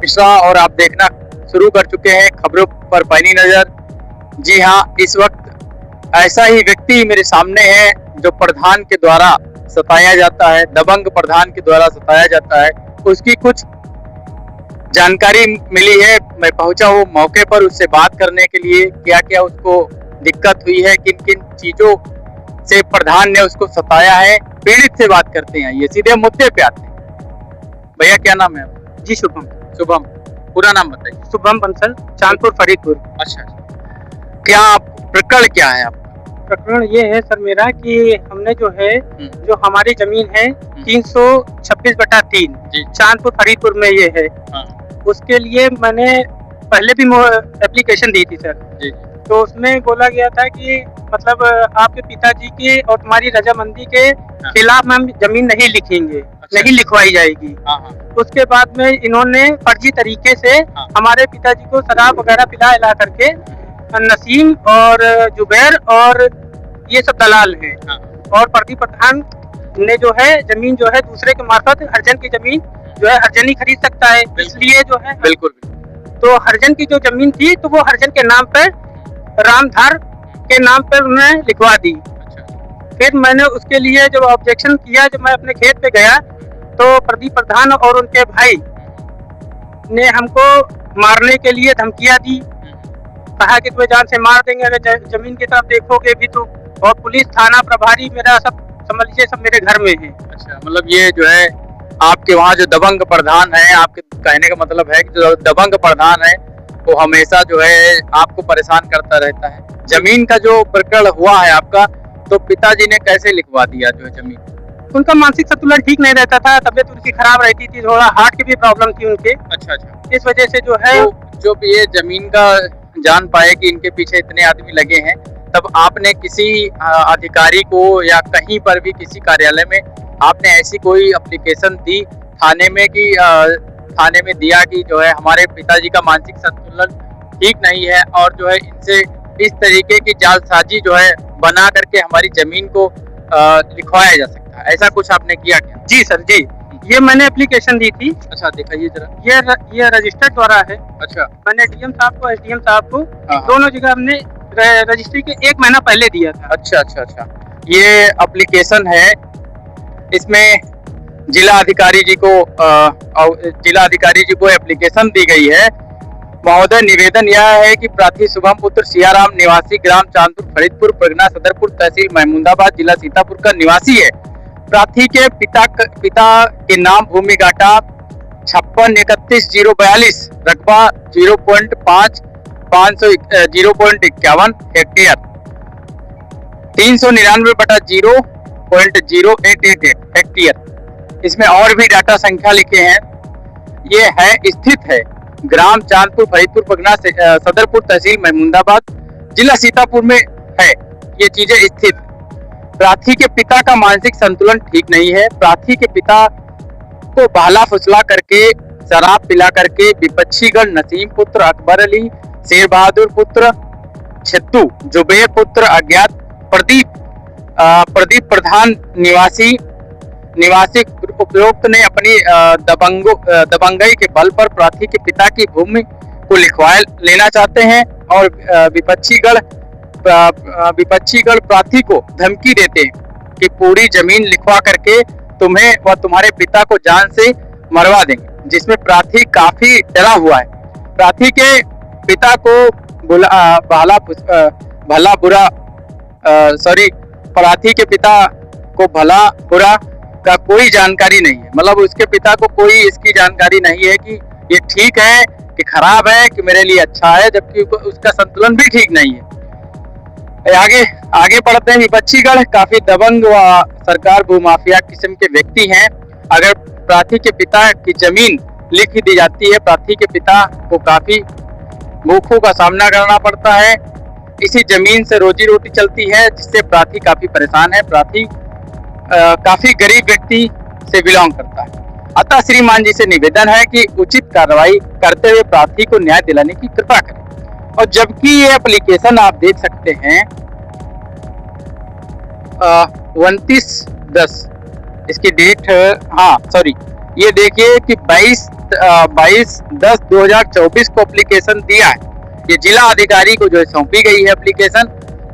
मिश्रा और आप देखना शुरू कर चुके हैं खबरों पर पैनी नजर। जी हाँ, इस वक्त ऐसा ही व्यक्ति मेरे सामने है जो प्रधान के द्वारा सताया जाता है, दबंग प्रधान के द्वारा सताया जाता है। उसकी कुछ जानकारी मिली है, मैं पहुंचा हूँ मौके पर उससे बात करने के लिए। क्या क्या उसको दिक्कत हुई है, किन किन चीजों से प्रधान ने उसको सताया है, पीड़ित से बात करते हैं। ये सीधे मुद्दे पे आते हैं। भैया क्या नाम है आपका? जी शुभम। शुभम, पूरा नाम बताइए। शुभम बंसल, चांदपुर फरीदपुर। अच्छा, क्या प्रकरण क्या है आपका? प्रकरण ये है सर मेरा कि हमने जो है जो हमारी जमीन है 326/3 चांदपुर फरीदपुर में ये है। उसके लिए मैंने पहले भी एप्लीकेशन दी थी सर जी। तो उसमें बोला गया था कि मतलब आपके पिताजी की और तुम्हारी रजामंदी के खिलाफ में हम जमीन नहीं लिखेंगे। अच्छा। नहीं लिखवाई जाएगी। उसके बाद में इन्होंने फर्जी तरीके से हमारे पिताजी को शराब वगैरह पिला करके नसीम और जुबैर और ये सब दलाल हैं। और प्रदीप प्रधान ने जो है जमीन जो है दूसरे के मार्फत हरजन की जमीन जो है हरजन ही खरीद सकता है, इसलिए जो है बिल्कुल। तो हरजन की जो जमीन थी तो वो हरजन के नाम पर रामधार के नाम पर उन्होंने लिखवा दी। फिर मैंने उसके लिए जब ऑब्जेक्शन किया, जब मैं अपने खेत पे गया तो प्रदीप प्रधान और उनके भाई ने हमको मारने के लिए धमकियां दी। कहा कि तुम्हें जान से मार देंगे अगर जमीन की तरफ देखोगे भी तो। और पुलिस थाना प्रभारी मेरा सब समझ लीजिए सब मेरे घर में है। अच्छा, मतलब ये जो है आपके वहाँ जो दबंग प्रधान है, आपके कहने का मतलब है कि जो दबंग प्रधान है वो हमेशा जो है आपको परेशान करता रहता है। जमीन का जो प्रकरण हुआ है आपका, तो पिताजी ने कैसे लिखवा दिया जो है जमीन? उनका मानसिक संतुलन ठीक नहीं रहता था, तबीयत उनकी खराब रहती थी, थोड़ा हार्ट की भी प्रॉब्लम थी उनके। अच्छा, इस वजह से जो है तो जो भी ये जमीन का जान पाए कि इनके पीछे इतने आदमी लगे हैं, तब आपने किसी अधिकारी को या कहीं पर भी किसी कार्यालय में आपने ऐसी कोई एप्लीकेशन दी थाने में कि थाने में दिया कि जो है हमारे पिताजी का मानसिक संतुलन ठीक नहीं है और जो है इनसे इस तरीके की जालसाजी जो है बना करके हमारी जमीन को लिखवाया जा सकता है, ऐसा कुछ आपने किया क्या? जी सर जी, ये मैंने एप्लीकेशन दी थी। अच्छा, दिखाइए जरा। ये रजिस्टर्ड द्वारा है। अच्छा, मैंने डीएम साहब को एसडीएम साहब को दोनों जगह हमने रजिस्ट्री के 1 महीना पहले दिया था। अच्छा, ये एप्लीकेशन है, इसमें जिला अधिकारी जी को एप्लीकेशन दी गई है। महोदय, निवेदन यह है कि प्रार्थी शुभम पुत्र सियाराम निवासी ग्राम चांदपुर फरीदपुर परगना सदरपुर तहसील महमूदाबाद जिला सीतापुर का निवासी है। प्रार्थी के पिता के नाम भूमि घाटा 5631-042 रकबा 0.51 हेक्टेयर 399/0.088 हेक्टेयर। इसमें और भी डाटा संख्या लिखे हैं। ये है स्थित है ग्राम चांदपुर फरीदपुर परगना सदरपुर तहसील महमूदाबाद जिला सीतापुर में है ये चीजें स्थित। प्रार्थी के पिता का मानसिक संतुलन ठीक नहीं है। प्रार्थी के पिता को बहला फुसला करके शराब पिला करके विपक्षीगण नसीम पुत्र अकबर अली, शेर बहादुर पुत्र छत्तू, जुबैर पुत्र अज्ञात, प्रदीप प्रधान निवासी उपरोक्त ने अपनी दबंगई के बल पर प्रार्थी के पिता की भूमि को लिखवा लेना चाहते हैं और विपक्षीगण प्रार्थी को धमकी देते हैं कि पूरी जमीन लिखवा करके तुम्हें व तुम्हारे पिता को जान से मरवा देंगे, जिसमें प्रार्थी काफी डरा हुआ है। प्रार्थी के पिता को प्रार्थी के पिता को भला बुरा का कोई जानकारी नहीं है। मतलब उसके पिता को कोई इसकी जानकारी नहीं है कि ये ठीक है कि खराब है कि मेरे लिए अच्छा है, जबकि उसका संतुलन भी ठीक नहीं है। आगे बढ़ते हैं। विपक्षीगण काफी दबंग व सरकार भूमाफिया किस्म के व्यक्ति हैं। अगर प्रार्थी के पिता की जमीन लिख दी जाती है, प्रार्थी के पिता को काफी भूखों का सामना करना पड़ता है। इसी जमीन से रोजी रोटी चलती है, जिससे प्रार्थी काफी परेशान है। प्रार्थी काफी गरीब व्यक्ति से बिलोंग करता है। अतः श्रीमान जी से निवेदन है कि उचित कार्रवाई करते हुए प्रार्थी को न्याय दिलाने की कृपा करें। और जबकि ये एप्लीकेशन आप देख सकते हैं 29/10 इसकी डेट, ये देखिए कि 22 22/10/2024 को एप्लीकेशन दिया है। ये जिला अधिकारी को जो है सौंपी गई है एप्लीकेशन।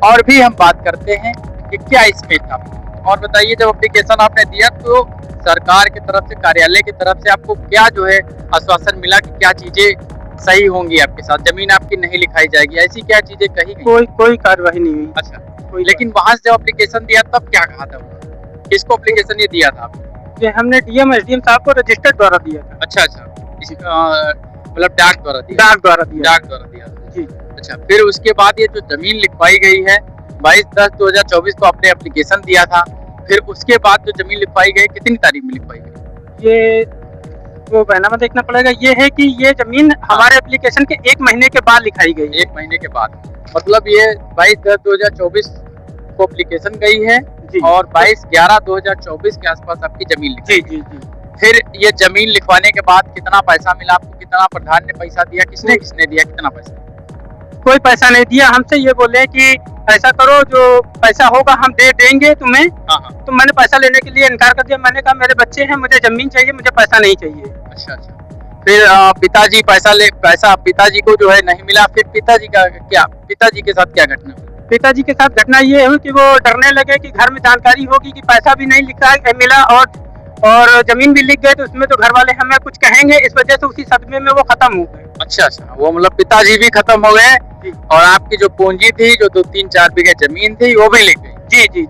और भी हम बात करते हैं कि क्या इसमें था। और बताइए, जब एप्लीकेशन आपने दिया तो सरकार की तरफ से, कार्यालय की तरफ से आपको क्या जो है आश्वासन मिला कि क्या चीजें सही होंगी आपके साथ, जमीन आपकी नहीं लिखाई जाएगी, ऐसी क्या चीजें कही गई? कोई कार्रवाई नहीं हुई। अच्छा, लेकिन वहां से जब एप्लीकेशन दिया तब क्या कहा था? किसको एप्लीकेशन ये दिया था आपने? ये हमने डीएम एसडीएम साहब को रजिस्टर्ड द्वारा दिया था। अच्छा, मतलब डाक द्वारा दिया? डाक द्वारा दिया जी। अच्छा, फिर उसके बाद ये जो जमीन लिखवाई गई है 22/10/2024 को आपने एप्लीकेशन दिया था, फिर उसके बाद जो जमीन लिखवाई गई कितनी तारीख में लिखवाई गई? ये तो बैनामा देखना पड़ेगा। ये है कि ये जमीन हमारे एप्लीकेशन के 1 महीने के बाद लिखाई गई। 1 महीने के बाद, मतलब ये 22/10/2024 को एप्लीकेशन गई है और 22/11/2024 के आसपास आपकी जमीन लिखी। जी। फिर ये जमीन लिखवाने के बाद कितना पैसा मिला आपको? कितना प्रधान ने पैसा दिया? किसने दिया? कितना पैसा? कोई पैसा नहीं दिया। हमसे ये बोले कि ऐसा करो, जो पैसा होगा हम दे देंगे तुम्हें। तो मैंने पैसा लेने के लिए इनकार कर दिया। मैंने कहा मेरे बच्चे हैं, मुझे जमीन चाहिए, मुझे पैसा नहीं चाहिए। अच्छा। फिर पिताजी पिताजी को जो है नहीं मिला। फिर पिताजी के साथ क्या घटना? पिताजी के साथ घटना ये हुई कि वो डरने लगे कि घर में जानकारी होगी कि पैसा भी नहीं मिला और जमीन भी लिख गए, तो उसमें तो घर वाले हमें कुछ कहेंगे, इस वजह से उसी सदमे में वो खत्म हो गए। अच्छा, वो मतलब पिताजी भी खत्म हो गए और आपकी जो पूंजी थी, जो 2-3-4 बीघे जमीन थी, वो भी लिख गई। जी।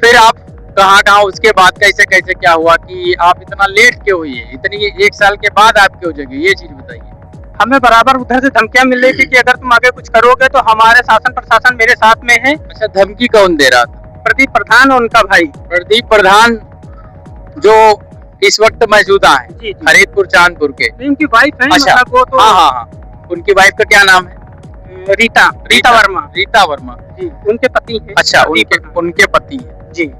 फिर आप कहाँ उसके बाद कैसे क्या हुआ कि आप इतना लेट क्यों हुई है? इतनी 1 साल के बाद आप क्यों जगी, ये चीज बताइए। हमें बराबर उधर से धमकियां मिल रही थी कि अगर तुम आगे कुछ करोगे तो हमारे शासन प्रशासन मेरे साथ में है। अच्छा, धमकी कौन दे रहा था? प्रदीप प्रधान और उनका भाई। प्रदीप प्रधान जो इस वक्त मौजूदा है फरीदपुर चांदपुर के, उनकी वाइफ है। अच्छा, मतलब वो तो हाँ। उनकी वाइफ का क्या नाम है? रीता वर्मा जी, उनके पति हैं। अच्छा, उनके पति हैं जी।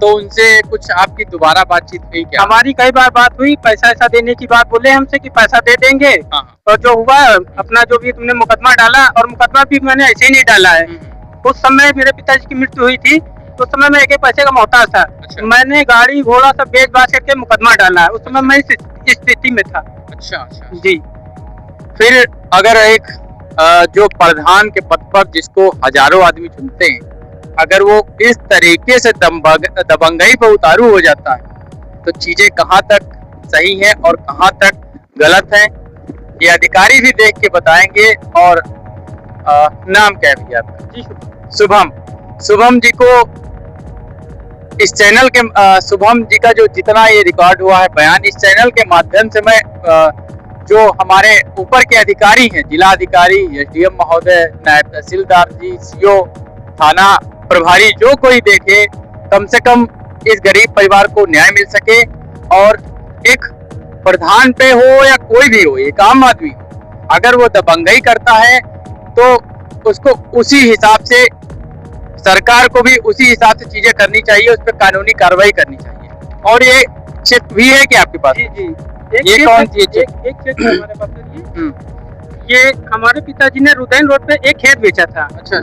तो उनसे कुछ आपकी दोबारा बातचीत हुई क्या? हमारी कई बार बात हुई, पैसा ऐसा देने की बात बोले हमसे कि पैसा दे देंगे। और जो हुआ अपना, जो भी तुमने मुकदमा डाला, और मुकदमा भी मैंने ऐसे ही नहीं डाला है। उस समय मेरे पिताजी की मृत्यु हुई थी, तो उस समय मैं एक पैसे का मोहताज था। अच्छा। मैंने गाड़ी घोड़ा सब बेच बाच करके मुकदमा डाला। उस समय मैं इस स्थिति में था। अच्छा जी। फिर अगर एक जो प्रधान के पद पर जिसको हजारों आदमी चुनते हैं, अगर वो इस तरीके से दबंगई पर उतारू हो जाता है, तो चीजें कहाँ तक सही हैं और कहाँ तक गलत हैं, ये अधिकारी भी देख के बताएंगे। और नाम क्या है भैया आपका? जी, शुभम जी को इस चैनल के शुभम जी का जो जितना ये रिकॉर्ड हुआ है बयान, इस चैनल के माध्यम से मैं जो हमारे ऊपर के अधिकारी हैं, जिला अधिकारी, एसडीएम महोदय, नायब तहसीलदार जी, सीओ, थाना प्रभारी, जो कोई देखे, कम से कम इस गरीब परिवार को न्याय मिल सके। और एक प्रधान पे हो या कोई भी हो, एक आम आदमी, अगर वो दबंगई करता है तो उसको उसी हिसाब से, सरकार को भी उसी हिसाब से चीजें करनी चाहिए, उस पर कानूनी कार्रवाई करनी चाहिए। और ये चेक भी है कि आपके पास? जी। ये कौन सी चेक? एक चेक हमारे पास है। ये हमारे पिताजी ने रुदैन रोड पे एक खेत बेचा था। अच्छा।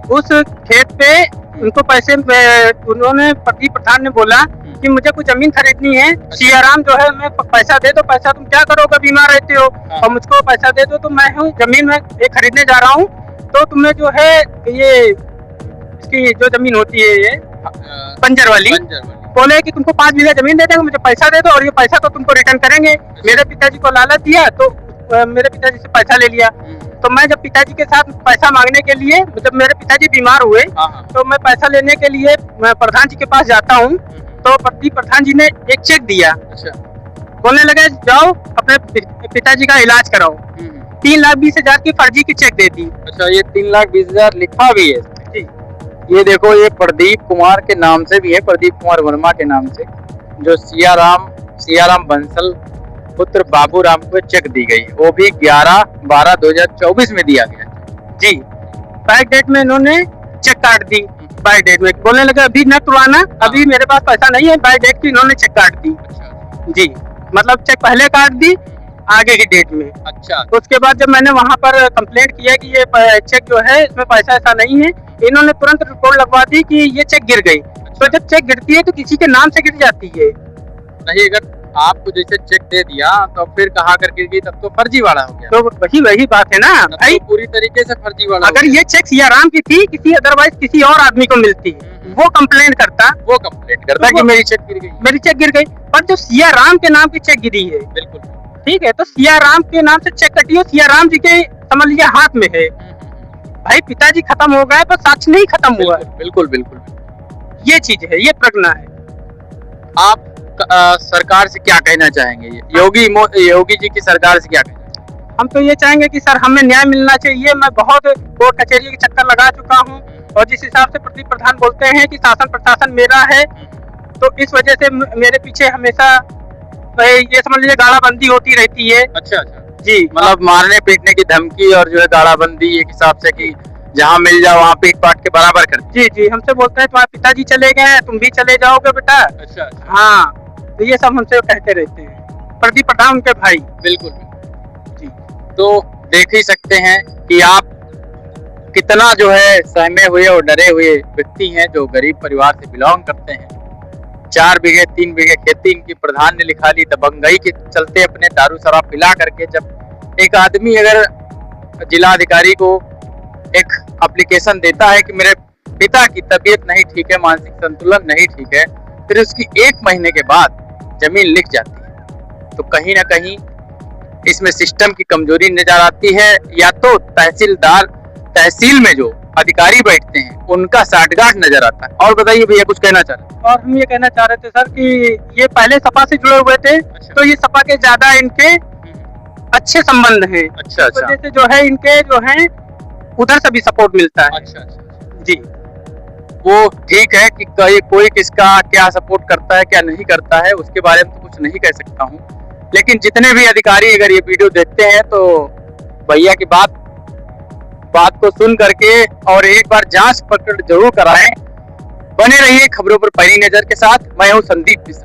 उस खेत पे उनको पैसे, उन्होंने प्रदीप प्रधान ने बोला कि मुझे कुछ जमीन खरीदनी है। सियाराम जो है, मैं पैसा दे दो, पैसा तुम क्या करोगे, बीमार रहते हो, और मुझको पैसा दे दो, तो मैं हूँ जमीन में ये खरीदने जा रहा हूँ, तो तुम्हें जो है ये इसकी जो जमीन होती है, ये बंजर वाली, बोले कि तुमको 5 बीघा जमीन दे देंगे, मुझे पैसा दे दो और ये पैसा तो तुमको रिटर्न करेंगे। मेरे पिताजी को लालच दिया, तो मेरे पिताजी से पैसा ले लिया। तो मैं जब पिताजी के साथ पैसा मांगने के लिए, जब मेरे पिताजी बीमार हुए, तो मैं पैसा लेने के लिए मैं प्रधान जी के पास जाता हूँ, तो प्रदीप प्रधान जी ने एक चेक दिया। बोलने लगे जाओ अपने पिताजी का इलाज कराओ। 3,20,000 की फर्जी की चेक दे दी। अच्छा, ये 3,20,000 लिखा भी है जी। ये देखो, ये प्रदीप कुमार के नाम से भी है, प्रदीप कुमार वर्मा के नाम से, जो सियाराम बंसल पुत्र बाबूराम को चेक दी गई, वो भी 11/12/2024 में दिया गया जी। बैक डेट में इन्होंने चेक काट दी। बैक डेट में बोलने लगे अभी न तुड़ाना, अभी मेरे पास पैसा नहीं है। बैक डेट की इन्होंने चेक काट दी जी। मतलब चेक पहले काट दी आगे की डेट में। अच्छा। तो उसके बाद जब मैंने वहाँ पर कंप्लेंट किया कि ये चेक जो है इसमें पैसा ऐसा नहीं है, इन्होंने तुरंत रिपोर्ट लगवा दी कि ये चेक गिर गई। तो जब चेक गिरती है तो किसी के नाम से गिर जाती है, नहीं अगर आपको जैसे चेक दे दिया तो फिर कहा कर गिर गई, तब तो फर्जीवाड़ा हो गया। तो वही बात है ना भाई, तो पूरी तरीके से फर्जीवाड़ा। अगर ये चेक सियाराम की थी, किसी अदरवाइज किसी और आदमी को मिलती, वो कंप्लेंट करता कि मेरी चेक गिर गई। पर जो सियाराम के नाम की चेक गिरी है, बिल्कुल ठीक है, तो सियाराम के नाम से चेक कटी है, सियाराम जी के समझ लीजिए हाथ में है। भाई पिताजी खत्म हो गए पर साक्ष्य नहीं खत्म हुआ। बिल्कुल बिल्कुल, ये चीज है, ये प्रज्ञा है। आप सरकार से क्या कहना चाहेंगे? योगी जी की सरकार से क्या कहना? हम तो ये चाहेंगे कि सर हमें न्याय मिलना चाहिए। मैं बहुत कोर्ट कचहरी के चक्कर लगा चुका हूँ, और जिस हिसाब से प्रधान बोलते हैं कि शासन प्रशासन मेरा है, तो इस वजह से मेरे पीछे हमेशा ये समझ लीजिए गाड़ाबंदी होती रहती है। अच्छा जी, मतलब मारने पीटने की धमकी और जो है गाड़ाबंदी एक हिसाब से कि जहाँ मिल जाओ वहाँ पीट पाट के बराबर कर। जी, हमसे बोलते हैं तुम्हारे पिताजी चले गए, तुम भी चले जाओगे बेटा। अच्छा। हाँ, तो ये सब हमसे कहते रहते हैं प्रधान उनके भाई। बिल्कुल जी। तो देख ही सकते हैं कि आप कितना जो है सहमे हुए और डरे हुए व्यक्ति हैं, जो गरीब परिवार से बिलोंग करते हैं। 4 बीघे 3 बीघे खेती इनकी प्रधान ने लिखा ली, दबंगई के चलते अपने दारू शराब पिला करके। जब एक आदमी अगर जिलाधिकारी को एक एप्लीकेशन देता है कि मेरे पिता की तबीयत नहीं ठीक है, मानसिक संतुलन नहीं ठीक है, फिर उसकी 1 महीने के बाद जमीन लिख जाती है, तो कहीं ना कहीं इसमें सिस्टम की कमजोरी नजर आती है, या तो तहसील में जो अधिकारी बैठते हैं उनका साठगांठ नजर आता है। और बताइए भैया, कुछ कहना चाह रहे? और हम ये कहना चाह रहे थे सर कि ये पहले सपा से जुड़े हुए थे। अच्छा। तो ये सपा के ज्यादा इनके अच्छे संबंध हैं। अच्छा। इस वजह से जो है इनके जो है उधर से भी सपोर्ट मिलता है। अच्छा जी, वो ठीक है कि कोई किसका क्या सपोर्ट करता है क्या नहीं करता है, उसके बारे में तो कुछ नहीं कह सकता हूँ, लेकिन जितने भी अधिकारी अगर ये वीडियो देखते हैं तो भैया की बात को सुन करके और एक बार जांच पकड़ जरूर कराएं। बने रहिए खबरों पर पैनी नजर के साथ। मैं हूँ संदीप मिश्रा।